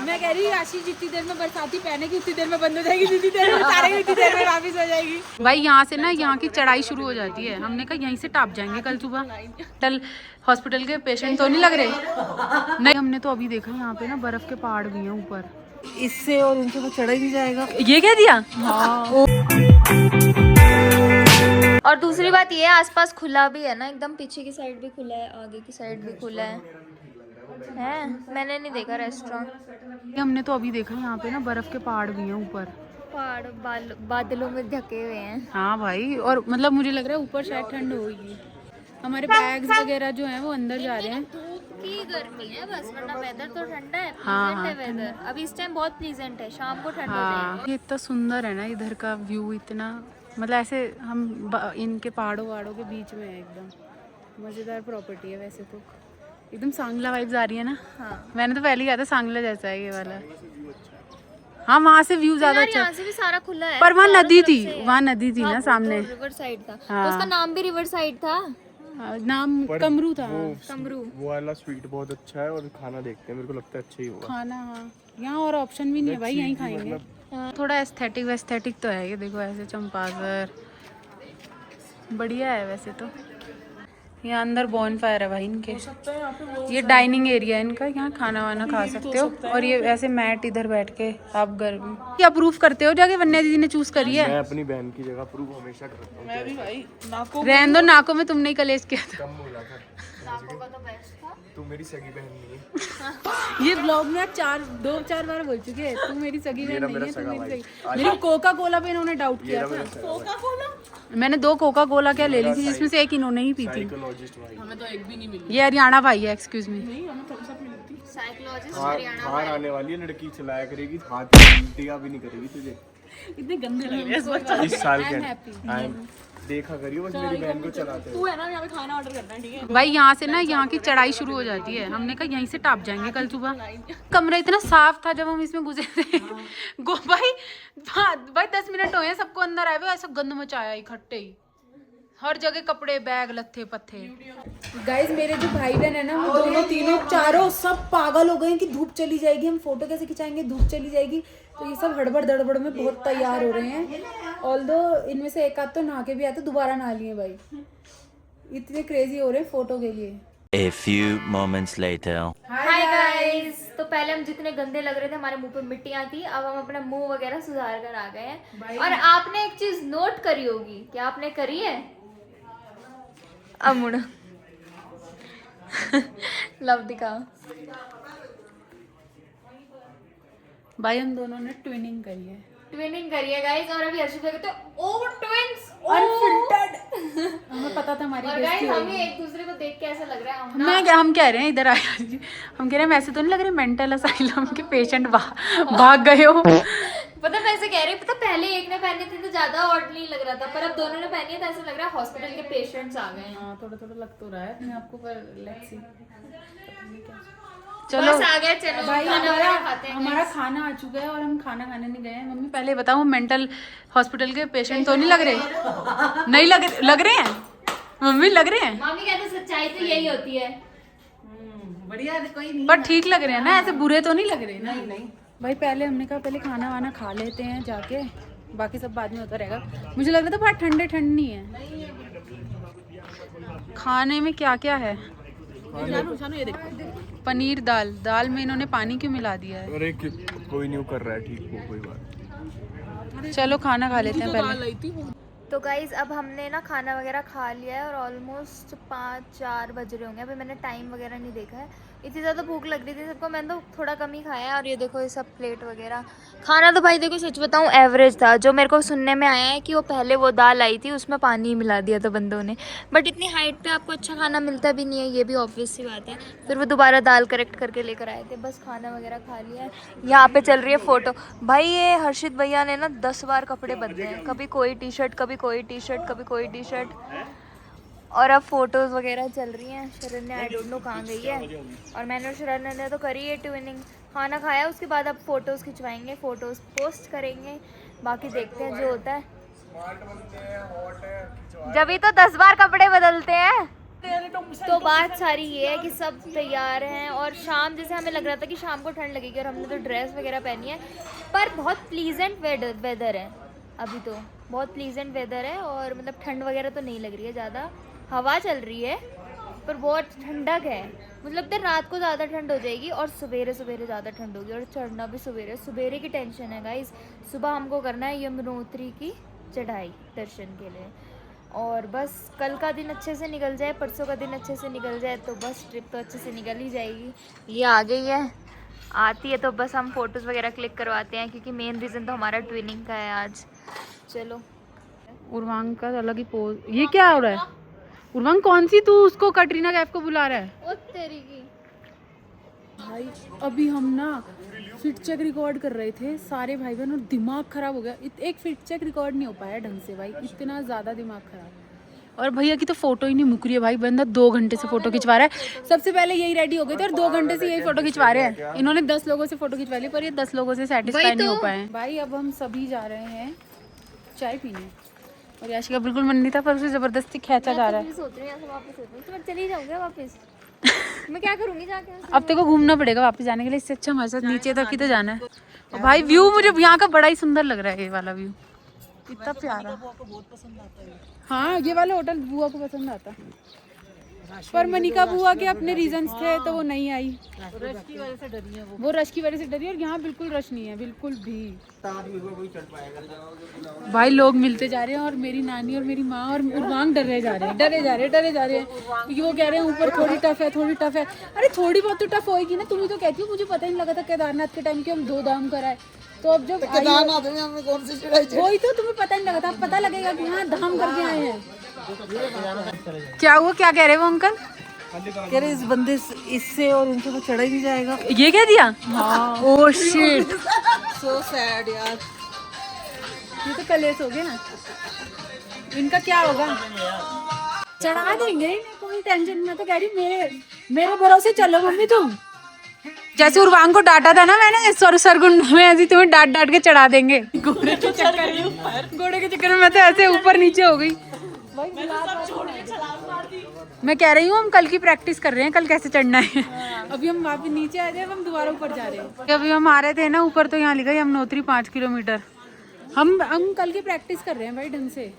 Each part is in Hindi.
मैं कह रही हूँ आशीष जितनी देर में बरसाती पहनेगी उतनी देर में बंद हो जाएगी, जितनी देर में उतारेगी उतनी देर में वापस हो जाएगी। भाई यहाँ से ना यहाँ की चढ़ाई शुरू हो जाती है। हमने कहा यहीं से टाप जाएंगे कल सुबह। हॉस्पिटल के पेशेंट तो नहीं लग रहे? नहीं, हमने तो अभी देखा यहाँ पे ना बर्फ के पहाड़ भी हैं ऊपर, इससे और इनसे तो चढ़ा ही नहीं जाएगा। ये क्या दिया? हाँ। और दूसरी बात ये है आसपास खुला भी है ना, एकदम पीछे की साइड भी खुला है, आगे की साइड भी खुला है। मैंने नहीं देखा रेस्टोरेंट। हमने तो अभी देखा यहाँ पे ना बर्फ के पहाड़ भी हैं ऊपर, पहाड़ बादलों में ढके हुए हैं। हाँ भाई, और मतलब मुझे लग रहा है ऊपर शायद ठंड होगी। हमारे बैग्स वगैरह जो हैं वो अंदर जा रहे हैं। धूप की गर्मी है बस, वरना वेदर तो ठंडा है। हाँ, प्लीजेंट है वेदर, अभी इस टाइम बहुत प्लीजेंट है, शाम को ठंड हो जाएगी। ये इतना सुंदर है ना इधर का व्यू, इतना मतलब ऐसे हम इनके पहाड़ों वहाड़ों के बीच में है, एकदम मज़ेदार प्रॉपर्टी है। वैसे तो एकदम सांगला वाइब्स आ रही है ना। हाँ। मैंने तो पहले ही कहा था सांगला जैसा है ये वाला। हाँ, वहाँ से व्यू ज्यादा अच्छा यहाँ से भी सारा खुला है, पर वहाँ नदी थी, वहाँ हाँ, नदी थी ना सामने। रिवर साइड था। हाँ। तो उसका नाम भी रिवर साइड था। नाम कमरू था। कमरू। वो वाला स्वीट बहुत अच्छा है, और खाना देखते हैं, मेरे को लगता है अच्छा ही होगा खाना। हाँ, यहाँ और ऑप्शन भी नहीं है भाई, यहीं खाएंगे। थोड़ा एस्थेटिक तो है ये, देखो ऐसे चंपासर बढ़िया है वैसे तो। यहाँ अंदर बॉनफायर है भाई इनके, ये डाइनिंग एरिया है इनका, यहाँ खाना वाना खा सकते हो। और ये ऐसे मैट इधर बैठ के आप गर्मी अप्रूव करते हो जाके, वन्या दीदी ने चूज करी है। मैं अपनी बहन की जगह प्रूव हमेशा करता हूँ। मैं भी भाई रहने दो, नाकों में तुमने ही कलेश किया था। कम बोला था, तू मेरी सगी बहन नहीं है। ये ब्लॉग में दो चार बार बोल चुके हैं, तू मेरी सगी बहन नहीं है, तू मेरी सगी। मेरी कोका कोला पे इन्होंने डाउट किया था। कोका कोला मैंने 2 कोका कोला क्या ले ली थी, जिसमें से एक इन्होंने ही पी थी। हमें तो एक भी नहीं मिली। ये हरियाणा भाई है, एक्सक्यूज मी। साइकोलॉजिस्ट बाहर आने वाली है लड़की, चलाया करेगी, हाथ उल्टियां भी नहीं करेगी तुझे। इतने गंदे लग रहे हैं इस साल के देखा करियो बस मेरी बहन को चलाते तू है ना, यहाँ पे खाना ऑर्डर करना है, ठीक है भाई। यहाँ से ना यहाँ की चढ़ाई शुरू हो जाती है। हमने कहा यहीं से टाप जाएंगे कल सुबह। कमरा इतना साफ था जब हम इसमें गुजरे थे। भाई 10 मिनट हुए सबको अंदर आए हुए, ऐसा गंद मचाया इकट्ठे ही, हर जगह कपड़े, बैग, लत्थे पत्थे। गाइस मेरे जो भाई बहन है ना, वो दोनों तीनों चारों सब पागल हो गए कि धूप चली जाएगी, हम फोटो कैसे खिंचाएंगे, धूप चली जाएगी। तो ये सब हड़बड़ दड़बड़ में बहुत तैयार हो रहे हैं। ऑल्दो इनमें से एक आध तो नहा के भी आते, दोबारा नहा लिए भाई। इतने क्रेजी हो रहे हैं फोटो के लिए। A few moments later. Hi guys. तो पहले हम जितने गंदे लग रहे थे, हमारे मुंह पे मिट्टियां थी, अब हम अपना मुंह वगैरह सुधार कर आ गए हैं। और आपने एक चीज नोट करी होगी, क्या आपने करी है? अब मुड़ो। लव दिखाओ भाई, हम दोनों ने ट्विनिंग करी है। ट्विनिंग करी है गाइस। और अभी हर्षित कहते हैं ओ ट्विंस अनफिल्टर्ड। हमें पता था हमारी और गाइस हमें एक दूसरे को देख के ऐसा लग रहा है हम कह रहे हैं इधर आए, हम कह रहे हैं वैसे तो नहीं लग रहे मेंटल असाइलम के पेशेंट भाग गए हो। पता मैं ऐसे कह रही, पता पहले एक ने पहनी थी तो ज्यादा ऑर्डली लग रहा था, पर अब दोनों ने पहनी है तो ऐसा लग रहा है हॉस्पिटल के पेशेंट्स आ गए हैं। हाँ, थोड़ा लग तो रहा है अपने आपको, पर लेट्स सी। चलो बस आ गए, चलो भाई, खाना वगैरह खाते हैं। हमारा खाना आ चुका है और हम खाना खाने नहीं गए हैं। मम्मी पहले बताओ, मेंटल हॉस्पिटल के पेशेंट तो नहीं लग रहे? नहीं लग रहे हैं मम्मी, लग रहे हैं। मम्मी कहते सच्चाई तो यही होती है। बढ़िया, कोई नहीं, पर ठीक लग रहे हैं ना, ऐसे बुरे तो नहीं लग रहे? नहीं भाई, पहले हमने कहा पहले खाना वाना खा लेते हैं जाके, बाकी सब बाद में होता रहेगा। मुझे लग रहा था बहुत ठंड नहीं है। खाने में क्या क्या है? ये देखो, पनीर दाल में इन्होंने पानी क्यों मिला दिया है? अरे कोई नहीं कर रहा है, ठीक हो, कोई बात। चलो खाना खा लेते हैं पहले। तो गाइज अब हमने ना खाना वगैरह खा लिया है और ऑलमोस्ट 5-4 बज रहे होंगे। अभी मैंने टाइम वगैरह नहीं देखा है। इतनी ज़्यादा भूख लग रही थी सबको, मैंने तो थोड़ा कम ही खाया है। और ये देखो ये सब प्लेट वगैरह खाना तो भाई देखो सच बताऊं एवरेज था। जो मेरे को सुनने में आया है कि वो पहले वो दाल आई थी उसमें पानी मिला दिया था बंदों ने। बट इतनी हाइट पे आपको अच्छा खाना मिलता भी नहीं है, ये भी ऑब्वियस सी बात है। फिर वो दोबारा दाल करेक्ट करके लेकर आए थे। बस खाना वगैरह खा लिया है। यहाँ पे चल रही है फ़ोटो। भाई ये हर्षित भैया ने ना 10 बार कपड़े बदले हैं, कभी कोई टी शर्ट, कभी कोई टी शर्ट, कभी कोई टी शर्ट। और अब फोटोज़ वगैरह चल रही हैं। शरण्य आई डोंट नो कहाँ गई है। और मैंने और शरण्य ने तो करी है ट्विनिंग। खाना खाया उसके बाद अब फ़ोटोज़ खिंचवाएंगे, फ़ोटोज़ पोस्ट करेंगे, बाकी देखते हैं जो होता है। जब ही तो 10 बार कपड़े बदलते हैं। तो बात सारी ये है कि सब तैयार हैं और शाम जैसे हमें लग रहा था कि शाम को ठंड लगेगी और हमने तो ड्रेस वगैरह पहनी है, पर बहुत प्लीजेंट वेदर है अभी तो, बहुत प्लीजेंट वेदर है और मतलब ठंड वगैरह तो नहीं लग रही है ज़्यादा, हवा चल रही है पर बहुत ठंडक है। मतलब तो रात को ज़्यादा ठंड हो जाएगी और सवेरे सवेरे ज़्यादा ठंड होगी और चढ़ना भी सवेरे सवेरे की टेंशन है गाइस। सुबह हमको करना है यमुनोत्री की चढ़ाई दर्शन के लिए और बस कल का दिन अच्छे से निकल जाए, परसों का दिन अच्छे से निकल जाए तो बस ट्रिप तो अच्छे से निकल ही जाएगी। ये आ गई है, आती है तो बस हम फ़ोटोज़ वगैरह क्लिक करवाते हैं क्योंकि मेन रीज़न तो हमारा ट्विनिंग का है आज। चलो उर्वांग का अलग ही पोज, ये क्या हो रहा है? उर्वांग कौन सी, तू उसको कटरीना कैफ को बुला रहा है? ओ तेरी की भाई अभी हम ना फिट चेक रिकॉर्ड कर रहे थे सारे भाई बहन और दिमाग खराब हो गया। एक फिट चेक रिकॉर्ड नहीं हो पाया ढंग से भाई, इतना ज़्यादा दिमाग खराब। और भैया की तो फोटो ही नहीं मुक रही है भाई, बंदा 2 घंटे से फोटो खिंचवा रहा है। सबसे पहले यही रेडी हो गए थे और 2 घंटे से यही फोटो खिंचवा रहे हैं। इन्होंने 10 लोगों से फोटो खिंचवा ली पर ये 10 लोगों से सेटिस्फाई नहीं हो पाए भाई। अब हम सभी जा रहे हैं चाय पीने और याशी का बिल्कुल मन नहीं था पर उसे जबरदस्ती खींचा जा रहा है। सोच रही हूँ वापस होती हूँ तो मैं चली जाऊँगी वापस। मैं क्या करूँगी जाके? अब तेरे को घूमना पड़ेगा वापस जाने के लिए, इससे अच्छा हमारे साथ नीचे तक ही तो जाना है। और भाई व्यू मुझे यहाँ का बड़ा ही सुंदर लग रहा है, ये वाला व्यू इतना प्यारा। हाँ ये वाला होटल बुआ को पसंद आता, पर मनिका बुआ के अपने रीजंस थे तो वो नहीं आई। रश की वजह से डरी है वो रश की वजह से डरी है और यहाँ बिल्कुल रश नहीं है बिल्कुल भी। भाई लोग मिलते जा रहे हैं और मेरी नानी और मेरी माँ और उर्वांग डरे जा रहे हैं क्योंकि वो कह रहे हैं ऊपर थोड़ी टफ है। अरे थोड़ी बहुत तो टफ होएगी ना, तुम ही तो कहती हो मुझे पता ही नहीं लगा था केदारनाथ के टाइम के हम 2 धाम कराए, तो अब जब केदारनाथ में हमने कौन सी चढ़ाई चढ़ी? वही तो तुम्हें पता नहीं लगा था, अब पता लगेगा कि हाँ धाम करके आए हैं। क्या हुआ, क्या कह रहे वो अंकल? कह रहे इस बंदे इससे और इनसे तो चढ़ा ही नहीं जाएगा। ये कह दिया? ओह शिट, सो सैड यार। ये तो कलेश हो गया ना, इनका क्या होगा? चढ़ा देंगे, कोई टेंशन। मैं तो कह रही मेरे भरोसे चलो मम्मी तुम। जैसे उर्वांग को डांटा था ना मैंने सरगुन में, ऐसे तुम्हें डांट के चढ़ा देंगे। घोड़े के चक्कर में मैं तो ऐसे ऊपर नीचे हो गई। मैं कह रही हूँ हम कल की प्रैक्टिस कर रहे हैं, कल कैसे चढ़ना है। अभी हम वापस नीचे आ जाए, हम दोबारा ऊपर जा रहे हैं। अभी हम आ रहे थे ना ऊपर तो यहाँ लिखा है यमुनोत्री 5 किलोमीटर। हम कल की प्रैक्टिस कर रहे हैं भाई, ढंग से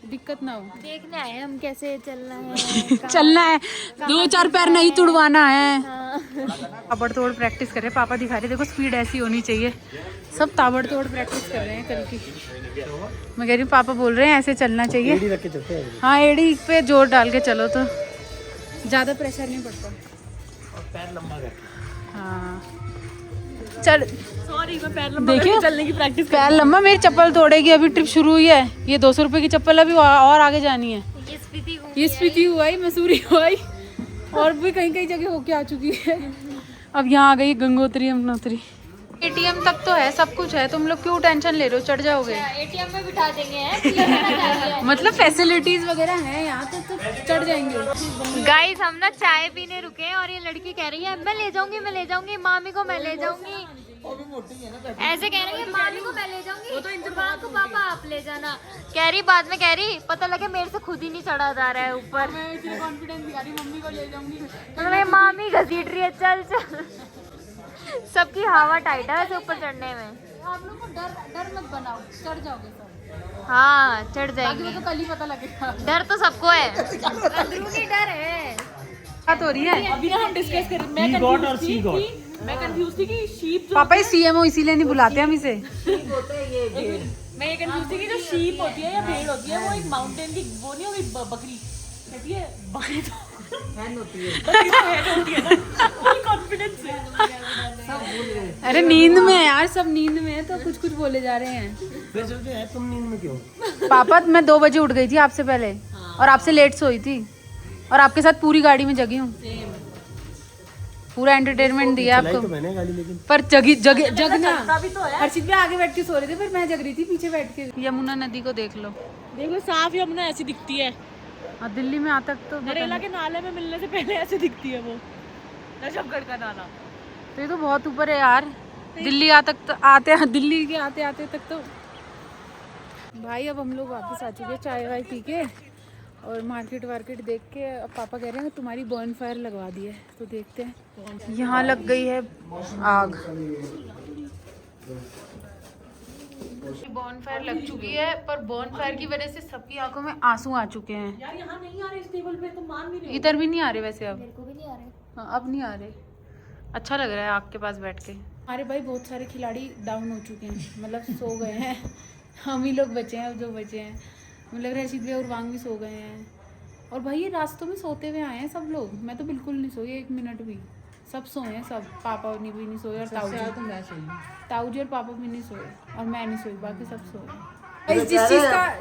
दिक्कत ना हो। देखने आए हम कैसे चलना है। चलना है, 2-4 पैर नहीं तुड़वाना है। ताबड़तोड़ प्रैक्टिस कर रहे हैं, पापा दिखा रहे देखो स्पीड ऐसी होनी चाहिए। सब ताबड़तोड़ प्रैक्टिस कर रहे हैं कल की। मैं कह रही हूँ पापा बोल रहे हैं ऐसे चलना चाहिए। हाँ एड़ी पे जोर डाल के चलो तो ज़्यादा प्रेशर नहीं पड़ता। पैर लंबा कर। हाँ चल, सॉरी मैं पैर लंबा देखिए चलने की प्रैक्टिस। पैर लंबा, मेरी चप्पल तोड़ेगी। अभी ट्रिप शुरू हुई है, ये 200 रुपये की चप्पल अभी और आगे जानी है। ये स्पीति हुआ ही, मसूरी हुआ ही और भी कहीं जगह होके आ चुकी है। अब यहाँ आ गई गंगोत्री यमुनोत्री। एटीएम तक तो है, सब कुछ है, तुम लोग क्यों टेंशन ले रहे हो? चढ़ जाओगे। एटीएम में बिठा देंगे। मतलब फैसिलिटीज वगैरह हैं यहाँ तो चढ़ जाएंगे। गाइस हम ना चाय पीने रुके हैं और ये लड़की कह रही है मैं ले जाऊंगी मामी को, मैं ले जाऊंगी। ऐसे कह रही है मामी को मैं ले जाऊंगी, तो इंतजार को पापा आप ले जाना। कह रही बाद में कह रही पता लगे मेरे से खुद ही नहीं चढ़ा जा रहा है ऊपर। मैं इतनी कॉन्फिडेंस दिखा रही मम्मी को ले जाऊंगी, तो मैं मामी घसीट रही है चल। सबकी हवा टाइट है ऐसे ऊपर चढ़ने में। आप लोग को डर मत बनाओ, चढ़ जाओगे सब। हाँ चढ़ बाकी जाएंगे, वो तो कल ही पता लगेगा। डर तो सबको है, अंदरूनी डर है। बात हो रही है अभी ना हम डिस्कस कर, मैं कंफ्यूज थी कि शीप पापा ये सीएमओ इसीलिए नहीं बुलाते हम इसे। मैं ये कंफ्यूज थी कि जो शीप होती है या भेड़ होती है वो एक माउंटेन की वो नहीं होगी बकरी कहती है, बकरी तो हैन होती है, बकरी तो हैन होती है ना। फुल कॉन्फिडेंस है। अरे नींद में है यार, सब नींद में है तो कुछ बोले जा रहे हैं। फिर चलते हैं, तुम नींद में क्यों? पापा मैं 2 बजे उठ गई थी आपसे पहले और आपसे लेट सोई थी और आपके साथ पूरी गाड़ी में जगी हूँ। पूरा एंटरटेनमेंट दिया आपको तो मैंने गाड़ी, लेकिन पर जगना हर्षित भी आगे बैठ के सो रहे थे पर मैं जग रही थी पीछे बैठ के। यमुना नदी को देख लो, देखो साफ यमुना ऐसी दिखती है। और दिल्ली में आता तो नरेला के नाले में मिलने से पहले ऐसे दिखती है वो, नजफगढ़ का नाला। तो ये तो बहुत ऊपर है यार। दिल्ली दिल्ली के आते तक तो। भाई अब हम लोग वापस आ चुके हैं चाय वाय पी के और मार्केट वार्केट देख के अब पापा कह रहे हैं तुम्हारी बर्न फायर लगवा दी है, तो देखते हैं। यहाँ लग गई है आग, बर्न फायर लग चुकी है, पर बर्न फायर की वजह से सबकी आंखों में आंसू आ चुके हैं। यार यहाँ नहीं आ रहे इस टेबल पे, तुम मान नहीं रहे हो। इधर भी नहीं आ रहे वैसे अब। मेरे को भी नहीं आ रहे। हाँ अब नहीं आ रहे। अच्छा लग रहा है आग के पास बैठ के। हमारे भाई बहुत सारे खिलाड़ी डाउन हो चुके हैं, मतलब सो गए हैं। हम ही लोग बचे हैं अब जो बचे हैं, मतलब रशीद भाई और वांग भी सो गए हैं। और भाई ये रास्तों में सोते हुए आए हैं सब लोग, मैं तो बिल्कुल नहीं सोई 1 मिनट भी। सब सोए हैं सब, पापा भी नहीं सोए और ताऊ जी और पापा भी नहीं सोए और मैं नहीं सोई, बाकी सब सोए।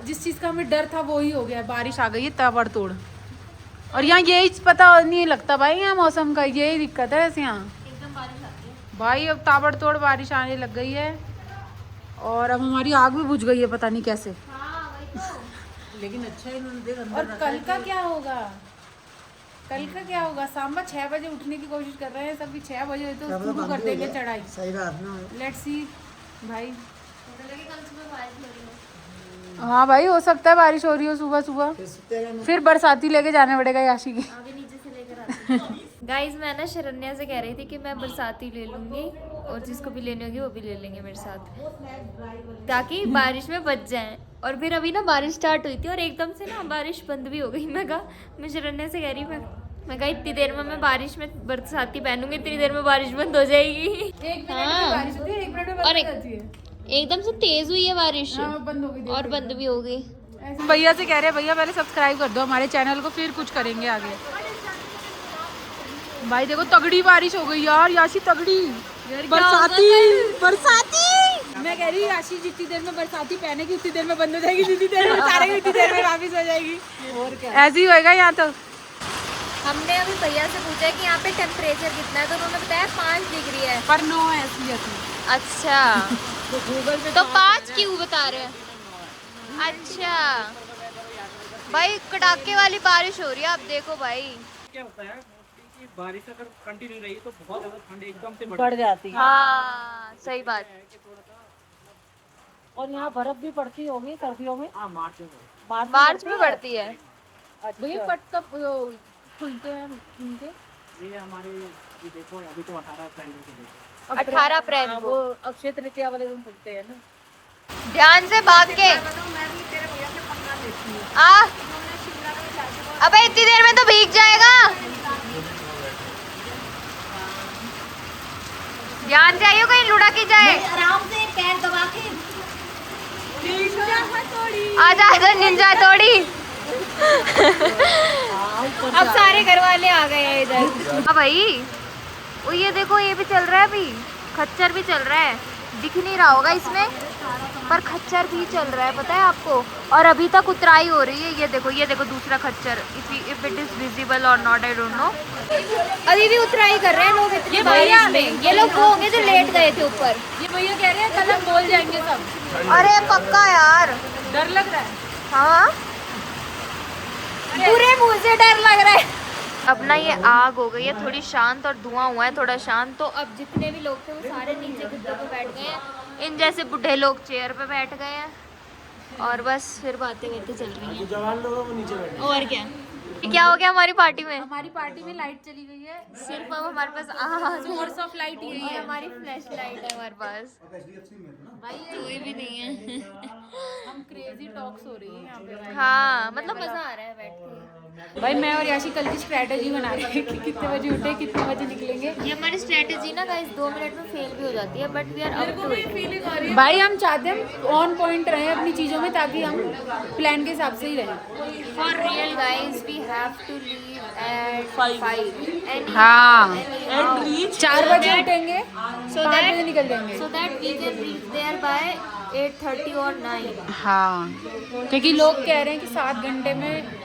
जिस चीज़ का हमें डर था वो ही हो गया, बारिश आ गई है ताबड़तोड़। और यहाँ यही पता नहीं लगता भाई, यहाँ मौसम का यही दिक्कत है वैसे यहाँ एकदम बारिश आती है भाई। अब ताबड़तोड़ बारिश आने लग गई है और अब हमारी आग भी बुझ गई है पता नहीं कैसे। हाँ वही तो। लेकिन अच्छा है इन्होंने देख और कल का क्या होगा, कल का क्या होगा? सांबा 6 बजे उठने की कोशिश कर रहे हैं सभी, 6 बजे तो शुरू कर देंगे चढ़ाई। सही बात ना। लेट्स सी भाई। कल सुबह बारिश हो रही है। हाँ भाई हो सकता है बारिश हो रही हो सुबह सुबह, फिर बरसाती लेके जाने पड़ेगा याशी की। आगे नीचे से लेकर आती गाइज मैं ना शरण्या से कह रही थी कि मैं बरसाती ले लूंगी और जिसको भी लेनी होगी वो भी ले लेंगे मेरे साथ, ताकि बारिश में बच जाएं। और फिर अभी ना बारिश स्टार्ट हुई थी और एकदम से ना बारिश बंद भी हो गई। मैं शरण्या से कह रही मैं कहा इतनी देर में मैं बारिश में बरसाती पहनूंगी, इतनी देर में बारिश बंद हो जाएगी। एक मिनट में बारिश होती है, 1 मिनट में बंद और हो जाती है। एकदम से तेज हुई है बारिश बंद हो गई और बंद भी हो गई। भैया से कह रहे हैं भैया पहले सब्सक्राइब कर दो हमारे चैनल को, फिर कुछ करेंगे आगे। भाई देखो तगड़ी बारिश हो गई यार, याशी तगड़ी बरसाती। मैं कह रही याशी जितनी देर में बरसाती पहनेगी उतनी देर में बंद हो जाएगी, जितनी देर में उतारेगी उतनी देर में वापस हो जाएगी। और क्या ऐसे ही होएगा यहाँ तो। हमने अभी भैया से पूछा कि यहाँ पे टेम्परेचर कितना है, तो उन्होंने बताया 5 डिग्री है। पर नो है असलियत में। अच्छा तो गूगल पे तो 5 क्यों बता रहे हैं? अच्छा भाई कड़ाके वाली बारिश हो रही है, आप देखो भाई। क्या होता है कि बारिश अगर कंटिन्यू रही तो बहुत ज्यादा ठंड एकदम से बढ़ जाती है। हाँ सही बात। और यहाँ बर्फ भी पड़ती होगी सर्दियों में। हाँ मार्च में मार्च में बढ़ती है। भैया पट कब खुलते हैं उनके? ये हमारे अभी देखो अभी तो 18 अप्रैल से देखो 18 अप्रैल को। वो अक्षय तृतीया वाले दिन खुलते हैं ना। ध्यान से भाग के आ, अबे इतनी देर में तो भीग जाएगा। ध्यान से आइयो कहीं लुढ़क ही जाए। आराम से पैर दबा के। आजा आजा निंजा तोड़ी। अब सारे घर वाले आ गए हैं इधर। हाँ भाई वो ये देखो ये भी चल रहा है, अभी खच्चर भी चल रहा है, दिख नहीं रहा होगा इसमें पर खच्चर भी चल रहा है, पता है आपको। और अभी तक उतराई हो रही है, ये देखो दूसरा खच्चर। इफ इट इज विजिबल और नॉट आई डोंट नो। अभी भी उतराई कर रहे हैं लोग इतनी बारिश में। ये लोग वो होंगे जो लेट गए थे ऊपर। ये भैया कह रहे हैं कल हम बोल जाएंगे सब। अरे पक्का यार डर लग रहा है। हाँ पूरे मुंह से डर लग रहा है। अब ना ये आग हो गई है थोड़ी शांत और धुआं हुआ है थोड़ा शांत, तो अब जितने भी लोग थे वो सारे नीचे गद्दों पे बैठ गए हैं। इन जैसे बुढ़े लोग चेयर पे बैठ गए हैं और बस फिर बातें करते चल रही हैं। जवान लोग वो नीचे बैठे। और क्या हो गया हमारी पार्टी में? हमारी पार्टी में लाइट चली गई है, सिर्फ अब हमारे पास सोर्स ऑफ लाइट यही और है। हमारी फ्लैश लाइट है हमारे पास, कोई भी नहीं है। हम क्रेजी टॉक्स हो रही है यहाँ पे। हाँ मतलब मजा आ रहा है बैठ के। भाई मैं और याशी कल की स्ट्रेटेजी बना रहे हैं कि कितने बजे उठे कितने बजे निकलेंगे। ये हमारी स्ट्रेटेजी ना गाइस 2 मिनट में फेल भी हो जाती है, but we are up to it. भाई हम चाहते हैं ऑन पॉइंट रहें अपनी चीज़ों में, ताकि हम प्लान के हिसाब से ही रहें। For real guys we have to leave at 5 हाँ 4 बजे that- उठेंगे, 5 बजे निकल जाएंगे। So that we can reach there by 8:30 और 9। हाँ क्योंकि लोग कह रहे हैं कि 7 घंटे में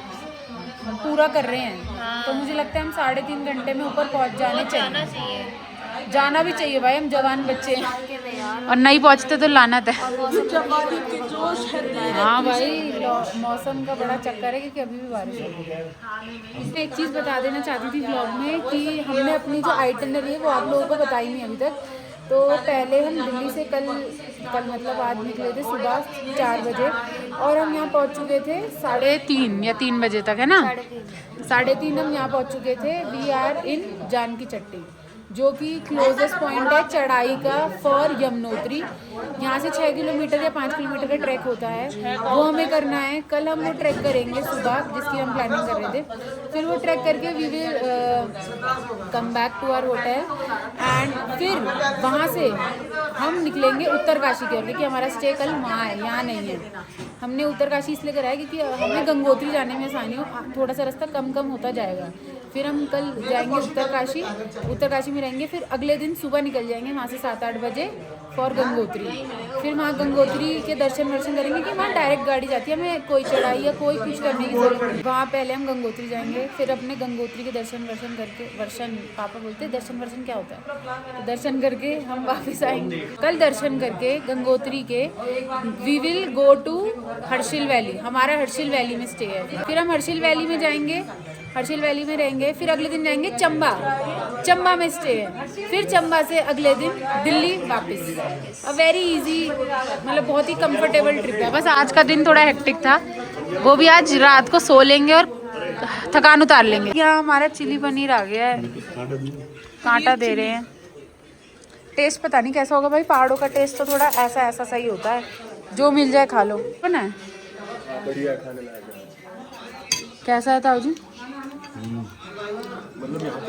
पूरा कर रहे हैं, तो मुझे लगता है हम 3.5 घंटे में ऊपर पहुंच जाने चाहिए। जाना भी चाहिए भाई, हम जवान बच्चे हैं और नहीं पहुंचते तो लानत है। हाँ भाई मौसम का बड़ा चक्कर है क्योंकि अभी भी बारिश है। इसमें एक चीज़ बता देना चाहती थी व्लॉग में कि हमने अपनी जो आइटनरी है वो आप लोगों को बताई नहीं अभी तक। तो पहले हम दिल्ली से कल मतलब आज निकले थे सुबह 4 बजे और हम यहाँ पहुँच चुके थे 3:30 या 3 बजे तक, है ना? 3:30 हम यहाँ पहुँच चुके थे। वी आर इन जानकी चट्टी, जो कि क्लोजेस्ट पॉइंट है चढ़ाई का फॉर यमुनोत्री। यहाँ से 6 किलोमीटर या 5 किलोमीटर का ट्रैक होता है, वो हमें करना है। कल हम वो ट्रैक करेंगे सुबह, जिसकी हम प्लानिंग कर रहे थे। फिर वो ट्रैक करके we will come back to our hotel and फिर वहाँ से हम निकलेंगे उत्तरकाशी के लिए, क्योंकि हमारा स्टे कल वहाँ है, यहाँ नहीं है। हमने उत्तरकाशी इसलिए कराया क्योंकि हमें गंगोत्री जाने में आसानी हो, थोड़ा सा रास्ता कम होता जाएगा। फिर हम कल जाएंगे उत्तरकाशी में रहेंगे। फिर अगले दिन सुबह निकल जाएंगे वहाँ से 7-8 बजे फॉर गंगोत्री। फिर वहाँ गंगोत्री के दर्शन करेंगे कि वहाँ डायरेक्ट गाड़ी जाती है, हमें कोई चढ़ाई या कोई कुछ करने की जरूरत नहीं। वहाँ पहले हम गंगोत्री जाएंगे, फिर अपने गंगोत्री के दर्शन करके पापा बोलते हैं दर्शन क्या होता है, तो दर्शन करके हम वापस आएंगे। कल दर्शन करके गंगोत्री के we will go to Harsil valley. हमारा हर्षिल वैली में स्टे है। फिर हम हर्षिल वैली में जाएंगे, हर्षिल वैली में रहेंगे। फिर अगले दिन जाएंगे चंबा में स्टे है। फिर चंबा से अगले दिन दिल्ली वापस। अ वेरी इजी, मतलब बहुत ही कंफर्टेबल ट्रिप है। बस आज का दिन थोड़ा हेक्टिक था, वो भी आज रात को सो लेंगे और थकान उतार लेंगे। यहाँ हमारा चिली पनीर आ गया है, कांटा दे रहे हैं। टेस्ट पता नहीं कैसा होगा भाई, पहाड़ों का टेस्ट तो थोड़ा ऐसा सा ही होता है, जो मिल जाए खा लो। ना बढ़िया, खाने लायक। कैसा है ताऊ जी?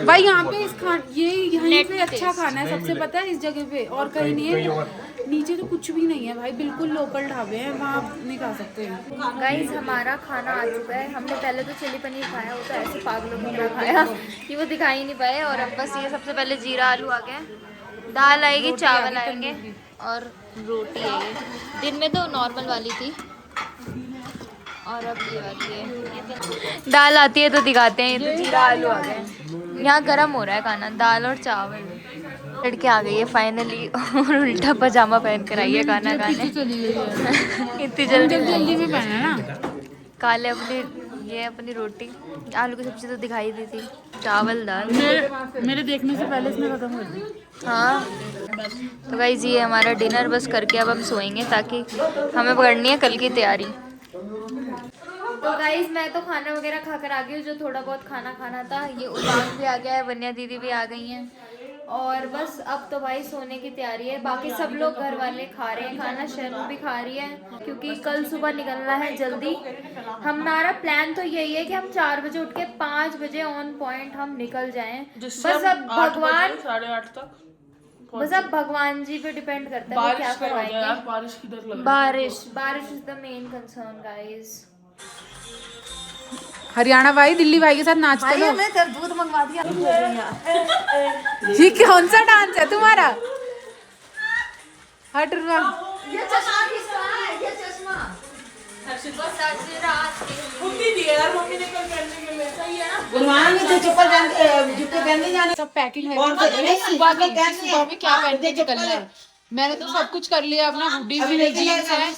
भाई यहाँ पे यहीं पे अच्छा खाना है सबसे, पता है इस जगह पे, और कहीं नहीं है। नीचे तो कुछ भी नहीं है भाई, बिल्कुल लोकल ढाबे हैं, वहाँ आप नहीं खा सकते हैं। गाइस हमारा खाना आ चुका है। हमने पहले तो चिली पनीर खाया, वो तो ऐसे पागलों की तरह खाया कि वो दिखा ही नहीं पाए। और अब बस ये सबसे पहले जीरा आलू आ गया, दाल आएगी, चावल आएंगे और रोटी आएगी। दिन में तो नॉर्मल वाली थी और अब ये वाली है। दाल आती है तो दिखाते हैं। ये तो जीरा आलू आ गए। यहाँ गर्म हो रहा है खाना, दाल और चावल। लड़के आ गई है फाइनली और उल्टा पजामा पहन कर आई है खाना खाने। इतनी जल्दी में पहना ना। काले अपनी रोटी, आलू की सब्जी तो दिखाई दी थी, चावल दाल। मेरे देखने से पहले इसने खत्म कर दी। हाँ तो गाइस ये हमारा डिनर बस करके अब हम सोएंगे, ताकि हमें पकड़नी है कल की तैयारी। तो गाइस मैं तो खाना वगैरह खाकर आ गई हूँ, जो थोड़ा बहुत खाना था। ये उदान भी आ गया है, वन्या दीदी भी आ गई हैं, और बस अब तो भाई सोने की तैयारी है। बाकी सब लोग घर वाले खा रहे हैं खाना, शर्मा भी खा रही है, क्योंकि कल सुबह निकलना है जल्दी। हमारा प्लान तो यही है कि हम 4 बजे उठ के 5 बजे ऑन पॉइंट हम निकल जाएं। बस अब भगवान 8:30 तक बस अब भगवान जी पे डिपेंड करता है क्या करवाएंगे। बारिश की डर लग बारिश is the main concern guys. Haryana भाई दिल्ली भाई के साथ नाचते लो। मैंने दूध मंगवा दिया। ये कौन सा डांस है तुम्हारा? हट रुआ। ये चश्मा किसका है? ये चश्मा गुरमान में तो चप्पल जूते पहनने जाने। सब पैकिंग है, सुबह में क्या पहन के निकलना है। मैंने तो सब कुछ कर लिया, अपना हुडी भी जीन्स है,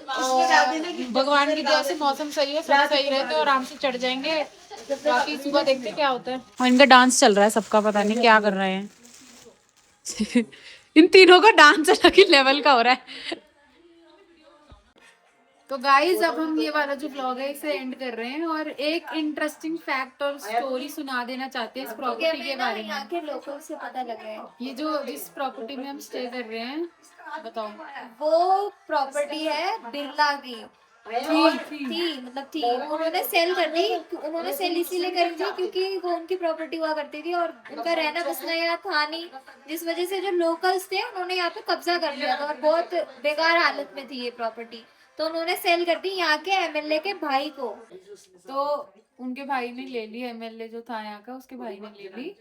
और भगवान की दया से मौसम सही है, सब सही रहे तो आराम से चढ़ जाएंगे। बाकी सुबह देखते क्या होता है। और इनका डांस चल रहा है सबका, पता नहीं क्या कर रहे हैं। इन तीनों का डांस अलग ही लेवल का हो रहा है। तो गाइज अब हम ये वाला जो ब्लॉग है इसे एंड कर रहे हैं, और एक इंटरेस्टिंग फैक्ट और स्टोरी सुना देना चाहते हैं इस प्रॉपर्टी के बारे में। यहाँ के लोकल से पता लगा है, ये जो जिस प्रॉपर्टी में हम स्टे कर रहे हैं, बताओ। वो प्रॉपर्टी है बिरला की। थी उन्होंने सेल कर दी। उन्होंने सेल इसीलिए करी थी क्योंकि वो उनकी प्रॉपर्टी हुआ करती थी और उनका रहना बसना यहाँ था नहीं, जिस वजह से जो लोकल्स थे उन्होंने यहाँ पे कब्जा कर लिया था और बहुत बेकार हालत में थी ये प्रॉपर्टी। तो उन्होंने सेल कर दी यहाँ के एमएलए के भाई को। तो उनके भाई ने ले ली, एमएलए जो था यहाँ का उसके भाई ने ले ली,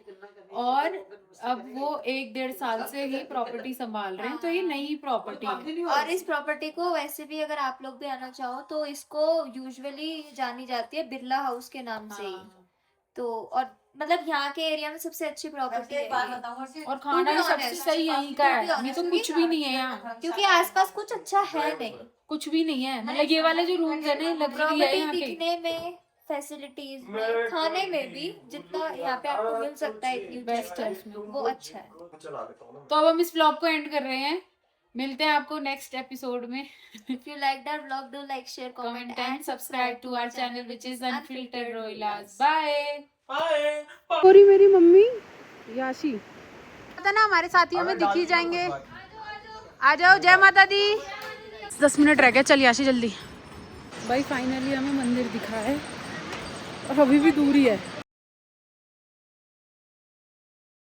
और अब वो 1-1.5 साल से ही प्रॉपर्टी संभाल रहे हैं। तो ये नई प्रॉपर्टी है, और इस प्रॉपर्टी को वैसे भी अगर आप लोग भी आना चाहो तो इसको यूजुअली जानी जाती है बिरला हाउस के नाम से ही। तो और मतलब यहाँ के एरिया में सबसे अच्छी प्रॉपर्टी है और खाना भी सबसे सही यहीं का है। ये तो कुछ भी नहीं है यहाँ, क्योंकि आसपास कुछ अच्छा है नहीं, कुछ भी नहीं है। मतलब ये वाले जो रूम्स है ना, लग्जरी है यहाँ के। दिखने में फैसिलिटीज में, खाने में भी जितना यहाँ पे आपको मिल सकता है इतनी बेस्ट है उसमें, वो अच्छा है। तो अब हम इस व्लॉग को एंड कर रहे हैं, मिलते हैं आपको नेक्स्ट एपिसोड में। If you like that vlog, do like, share, comment Comment and subscribe to our channel which is Unfiltered Roilas. Bye. पूरी मेरी मम्मी याशी पता ना हमारे साथियों में दिख ही जाएंगे। आ जाओ, जय माता दी। 10 मिनट रह गए, चल याशी जल्दी। भाई फाइनली हमें मंदिर दिखा है और अभी भी दूर ही है।